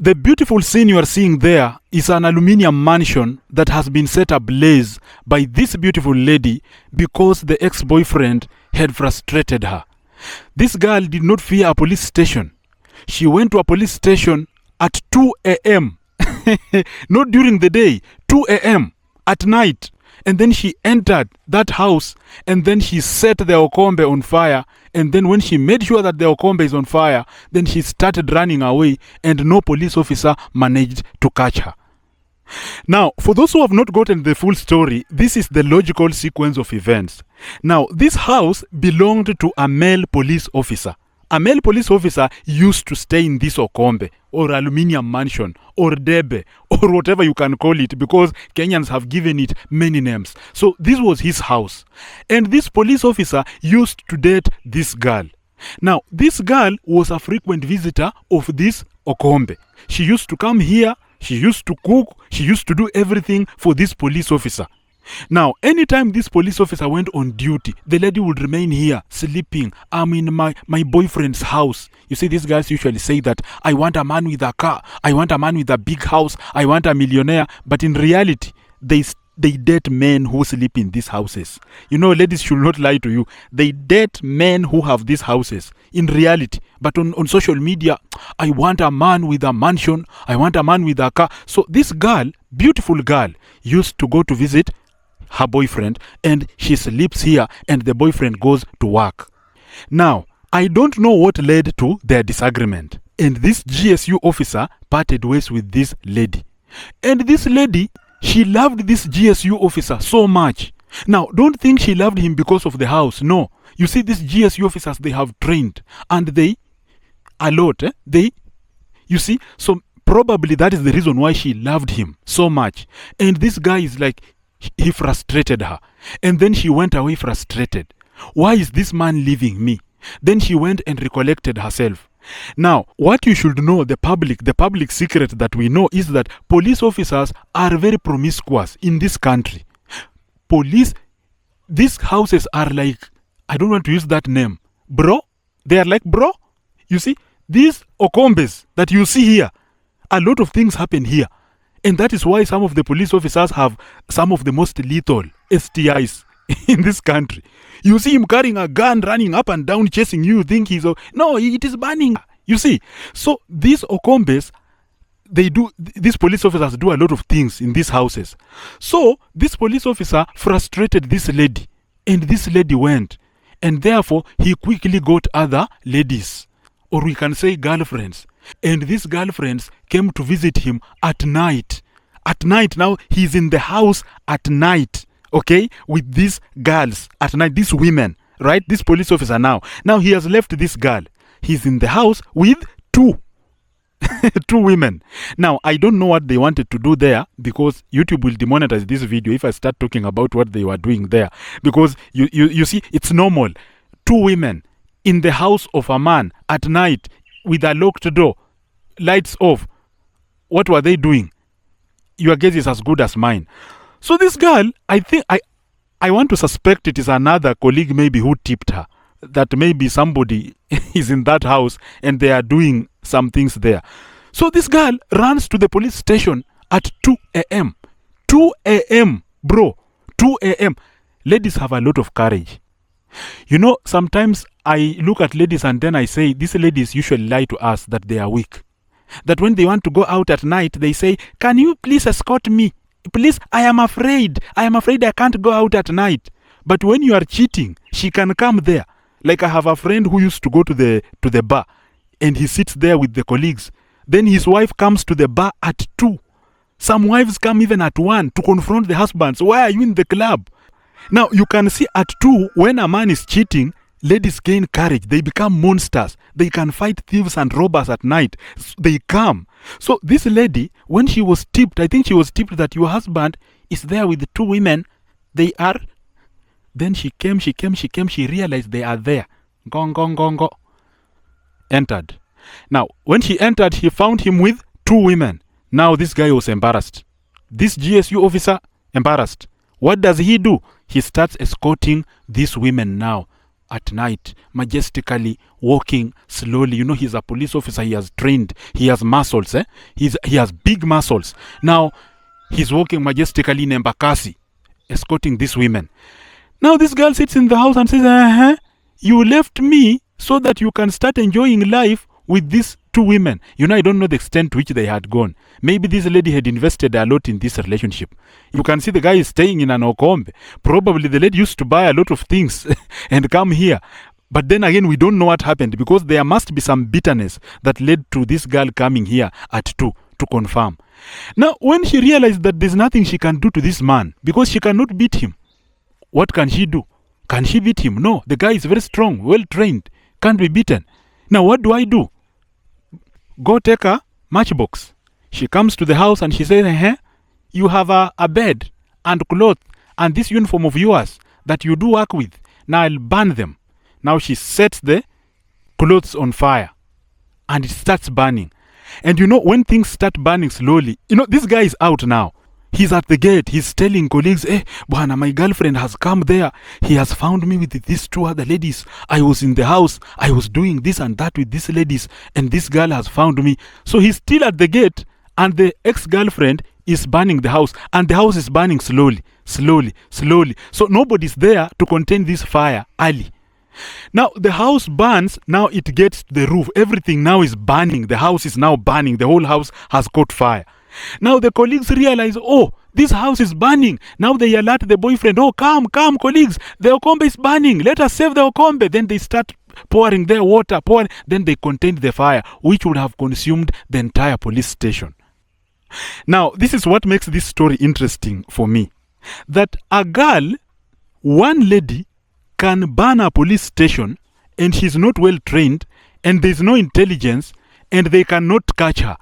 The beautiful scene you are seeing there is an aluminium mansion that has been set ablaze by this beautiful lady because the ex-boyfriend had frustrated her. This girl did not fear a police station. She went to a police station at 2 a.m. Not during the day, 2 a.m. at night. And then she entered that house and then she set the Okombe on fire. And then when she made sure that the Okombe is on fire, then she started running away and no police officer managed to catch her. Now, for those who have not gotten the full story, this is the logical sequence of events. Now, this house belonged to a male police officer. A male police officer used to stay in this Okombe or aluminium mansion or Debe or whatever you can call it, because Kenyans have given it many names. So this was his house. And this police officer used to date this girl. Now, this girl was a frequent visitor of this Okombe. She used to come here, she used to cook, she used to do everything for this police officer. Now, anytime this police officer went on duty, the lady would remain here, sleeping. I'm in my boyfriend's house. You see, these guys usually say that, I want a man with a car, I want a man with a big house, I want a millionaire. But in reality, they date men who sleep in these houses. You know, ladies should not lie to you. They date men who have these houses in reality. But on social media, I want a man with a mansion, I want a man with a car. So this girl, beautiful girl, used to go to visit her boyfriend and she sleeps here and the boyfriend goes to work. Now, I don't know what led to their disagreement. And this GSU officer parted ways with this lady. And this lady, she loved this GSU officer so much. Now, don't think she loved him because of the house. No. You see, these GSU officers, they have trained and they, a lot, you see, so probably that is the reason why she loved him so much. And this guy is like, he frustrated her. And then she went away frustrated. Why is this man leaving me? Then she went and recollected herself. Now, what you should know, the public secret that we know is that police officers are very promiscuous in this country. These houses are like, I don't want to use that name, bro. They are like bro. You see, these Okombes that you see here, a lot of things happen here. And that is why some of the police officers have some of the most lethal STIs in this country. You see him carrying a gun, running up and down, chasing you, think he's... No, it is burning. You see? So these Okombes, these police officers do a lot of things in these houses. So this police officer frustrated this lady. And this lady went. And therefore, he quickly got other ladies. Or we can say girlfriends. And these girlfriends came to visit him at night. At night, now he's in the house at night, okay, with these girls at night, these women, right? This police officer now. Now he has left this girl. He's in the house with two women. Now, I don't know what they wanted to do there because YouTube will demonetize this video if I start talking about what they were doing there. Because you see, it's normal. Two women in the house of a man at night with a locked door, lights off. What were they doing? Your guess is as good as mine. So this girl, I think I want to suspect it is another colleague maybe who tipped her, that maybe somebody is in that house and they are doing some things there. So this girl runs to the police station at 2 a.m. 2 a.m. bro, 2 a.m. Ladies have a lot of courage. You know, sometimes I look at ladies and then I say, these ladies usually lie to us that they are weak. That when they want to go out at night, they say, can you please escort me? Please, I am afraid I can't go out at night. But when you are cheating, she can come there. Like I have a friend who used to go to the bar and he sits there with the colleagues. Then his wife comes to the bar at 2. Some wives come even at 1 to confront the husbands. Why are you in the club? Now, you can see at 2, when a man is cheating, ladies gain courage. They become monsters. They can fight thieves and robbers at night. They come. So this lady, when she was tipped, I think she was tipped that your husband is there with the 2 women. They are. Then she came. She realized they are there. Go. Entered. Now, when she entered, he found him with 2 women. Now this guy was embarrassed. This GSU officer, embarrassed. What does he do? He starts escorting these women now at night, majestically walking slowly. You know, he's a police officer. He has trained. He has muscles. He has big muscles. Now, he's walking majestically in Embakasi, escorting these women. Now, this girl sits in the house and says, you left me so that you can start enjoying life with these two women. You know, I don't know the extent to which they had gone. Maybe this lady had invested a lot in this relationship. You can see the guy is staying in an Okombe. Probably the lady used to buy a lot of things and come here. But then again, we don't know what happened, because there must be some bitterness that led to this girl coming here at 2 to confirm. Now, when she realized that there's nothing she can do to this man, because she cannot beat him, what can she do? Can she beat him? No, the guy is very strong, well trained, can't be beaten. Now, what do I do? Go take a matchbox. She comes to the house and she says, you have a bed and clothes and this uniform of yours that you do work with. Now I'll burn them. Now she sets the clothes on fire and it starts burning. And you know, when things start burning slowly, you know, this guy is out now. He's at the gate. He's telling colleagues, Bwana, my girlfriend has come there. He has found me with these two other ladies. I was in the house. I was doing this and that with these ladies. And this girl has found me. So he's still at the gate. And the ex-girlfriend is burning the house. And the house is burning slowly, slowly, slowly. So nobody's there to contain this fire early. Now the house burns. Now it gets to the roof. Everything now is burning. The house is now burning. The whole house has caught fire. Now the colleagues realize, this house is burning. Now they alert the boyfriend, come, colleagues, the Okombe is burning. Let us save the Okombe. Then they start pouring their water, Then they contained the fire, which would have consumed the entire police station. Now, this is what makes this story interesting for me. That a girl, one lady, can burn a police station, and she's not well trained, and there's no intelligence, and they cannot catch her.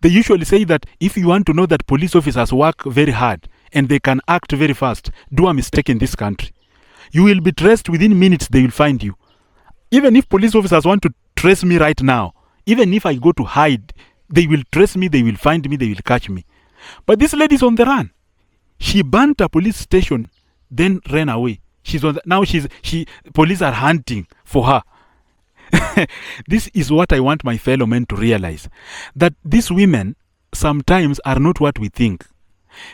They usually say that if you want to know that police officers work very hard and they can act very fast, do a mistake in this country. You will be traced within minutes, they will find you. Even if police officers want to trace me right now, even if I go to hide, they will trace me, they will find me, they will catch me. But this lady is on the run. She burnt a police station, then ran away. Police are hunting for her. This is what I want my fellow men to realize, that these women sometimes are not what we think.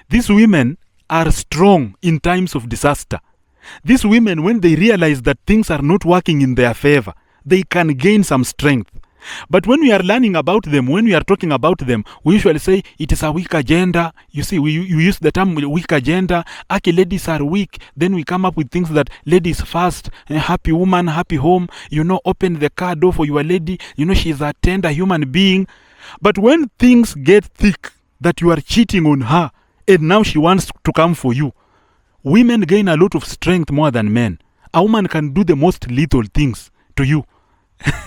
These women are strong in times of disaster. These women, when they realize that things are not working in their favor, they can gain some strength. But when we are learning about them, when we are talking about them, we usually say it is a weak agenda. You see, we use the term weak agenda. Okay, ladies are weak. Then we come up with things that ladies first, happy woman, happy home. You know, open the car door for your lady. You know, she's a tender human being. But when things get thick, that you are cheating on her, and now she wants to come for you, women gain a lot of strength more than men. A woman can do the most lethal things to you.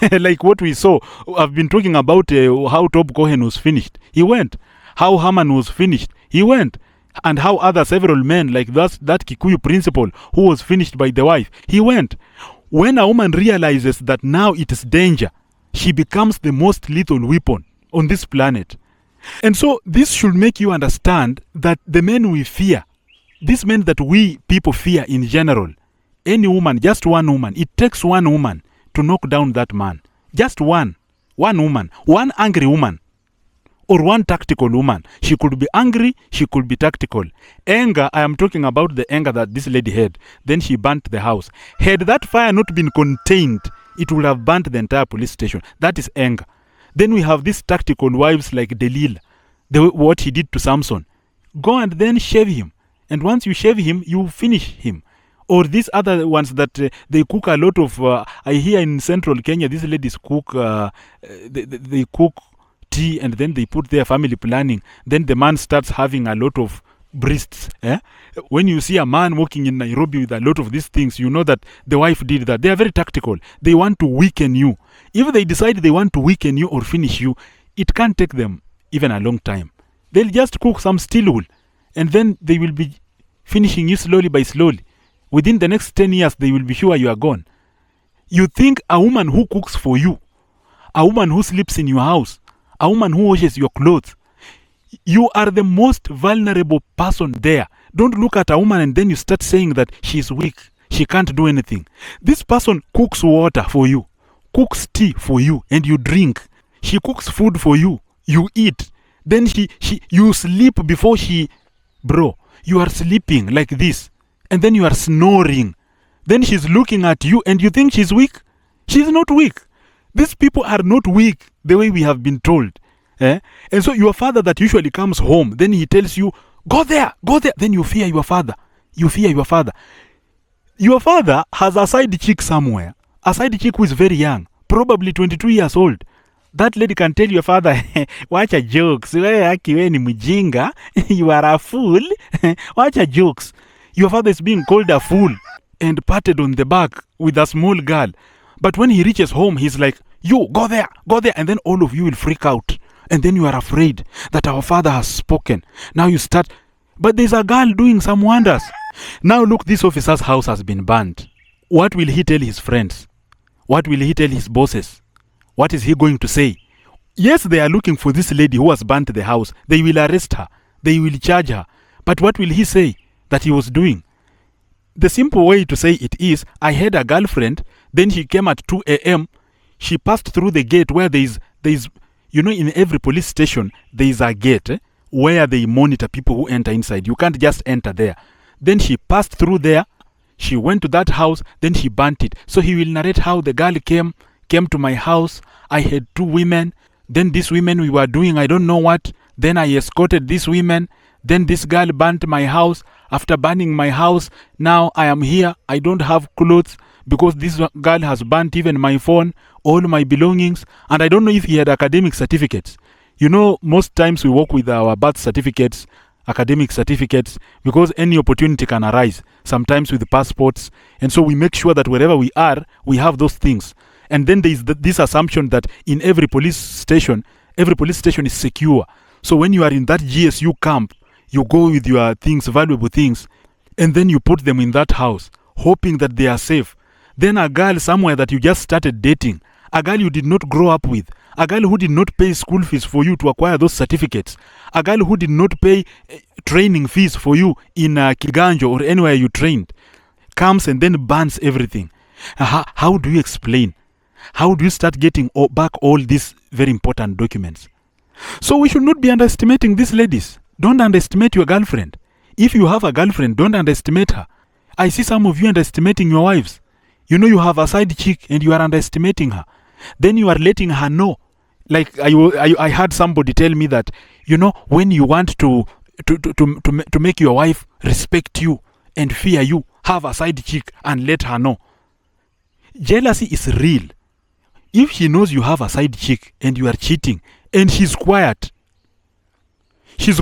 Like what we saw. I've been talking about how Top Cohen was finished. He went. How Haman was finished. He went. And how several men, like that Kikuyu principal who was finished by the wife, he went. When a woman realizes that now it is danger, she becomes the most lethal weapon on this planet. And so this should make you understand that the men we fear, these men that we people fear in general, any woman, just one woman, it takes one woman to knock down that man. Just one woman, one angry woman, or one tactical woman. She could be angry, she could be tactical. Anger, I am talking about the anger that this lady had. Then she burnt the house. Had that fire not been contained, it would have burnt the entire police station. That is anger. Then we have these tactical wives like Delilah, what he did to Samson. Go and then shave him. And once you shave him, you finish him. Or these other ones that they cook a lot of, I hear in central Kenya, these ladies cook, they cook tea and then they put their family planning. Then the man starts having a lot of breasts. When you see a man walking in Nairobi with a lot of these things, you know that the wife did that. They are very tactical. They want to weaken you. If they decide they want to weaken you or finish you, it can't take them even a long time. They'll just cook some steel wool and then they will be finishing you slowly by slowly. Within the next 10 years, they will be sure you are gone. You think a woman who cooks for you, a woman who sleeps in your house, a woman who washes your clothes, you are the most vulnerable person there. Don't look at a woman and then you start saying that she's weak. She can't do anything. This person cooks water for you, cooks tea for you, and you drink. She cooks food for you, you eat. Then you sleep before she... Bro, you are sleeping like this, and then you are snoring. Then she's looking at you, and you think she's weak? She's not weak. These people are not weak the way we have been told. And so your father that usually comes home, then he tells you, go there, go there. Then you fear your father. You fear your father. Your father has a side chick somewhere. A side chick who is very young, probably 22 years old. That lady can tell your father, watch a jokes. You are a fool. Watch a jokes. Your father is being called a fool and patted on the back with a small girl. But when he reaches home, he's like, you, go there. And then all of you will freak out. And then you are afraid that our father has spoken. Now you start, but there's a girl doing some wonders. Now look, this officer's house has been burned. What will he tell his friends? What will he tell his bosses? What is he going to say? Yes, they are looking for this lady who has burnt the house. They will arrest her. They will charge her. But what will he say that he was doing? The simple way to say it is, I had a girlfriend, then she came at 2 a.m. She passed through the gate where there is, you know, in every police station, there is a gate where they monitor people who enter inside. You can't just enter there. Then she passed through there. She went to that house. Then she burnt it. So he will narrate how the girl came to my house. I had 2 women. Then these women, we were doing I don't know what. Then I escorted these women. Then this girl burnt my house. After burning my house, now I am here. I don't have clothes because this girl has burnt even my phone, all my belongings. And I don't know if he had academic certificates. You know, most times we work with our birth certificates, academic certificates, because any opportunity can arise, sometimes with passports. And so we make sure that wherever we are, we have those things. And then there is this assumption that in every police station is secure. So when you are in that GSU camp, you go with your things, valuable things, and then you put them in that house, hoping that they are safe. Then a girl somewhere that you just started dating, a girl you did not grow up with, a girl who did not pay school fees for you to acquire those certificates, a girl who did not pay training fees for you in Kiganjo or anywhere you trained, comes and then burns everything. How do you explain? How do you start getting back all these very important documents? So we should not be underestimating these ladies. Don't underestimate your girlfriend. If you have a girlfriend, don't underestimate her. I see some of you underestimating your wives. You know you have a side chick and you are underestimating her. Then you are letting her know. Like I heard somebody tell me that, you know, when you want to make your wife respect you and fear you, have a side chick and let her know. Jealousy is real. If she knows you have a side chick and you are cheating and she's quiet, she's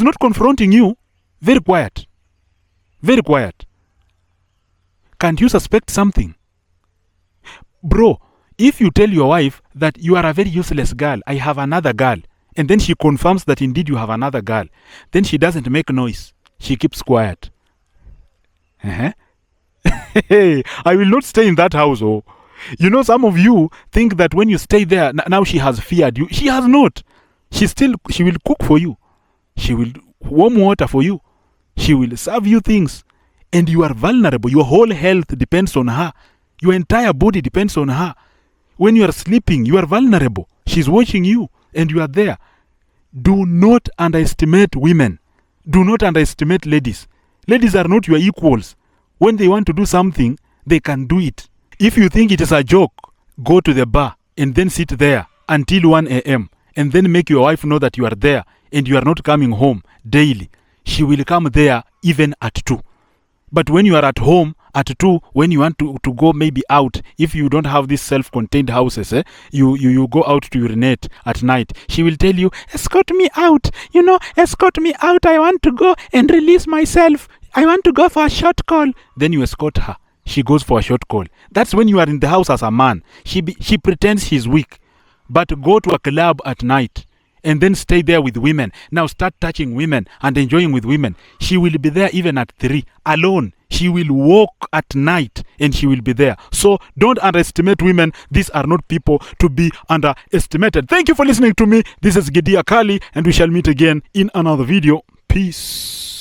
not confronting you, very quiet. Can't you suspect something? Bro, if you tell your wife that you are a very useless girl, I have another girl, and then she confirms that indeed you have another girl, then she doesn't make noise. She keeps quiet. I will not stay in that house. Oh, you know, some of you think that when you stay there, now she has feared you. She has not. She will cook for you. She will warm water for you. She will serve you things. And you are vulnerable. Your whole health depends on her. Your entire body depends on her. When you are sleeping, you are vulnerable. She's watching you and you are there. Do not underestimate women. Do not underestimate ladies. Ladies are not your equals. When they want to do something, they can do it. If you think it is a joke, go to the bar and then sit there until 1 a.m. and then make your wife know that you are there and you are not coming home daily. She will come there even at 2. But when you are at home at 2, when you want to go maybe out, if you don't have these self-contained houses, you go out to urinate at night, she will tell you, escort me out, escort me out, I want to go and release myself, I want to go for a short call. Then you escort her. She goes for a short call. That's when you are in the house as a man. She pretends she's weak. But go to a club at night and then stay there with women. Now start touching women and enjoying with women. She will be there even at 3, alone. She will walk at night and she will be there. So don't underestimate women. These are not people to be underestimated. Thank you for listening to me. This is Gidia Kali and we shall meet again in another video. Peace.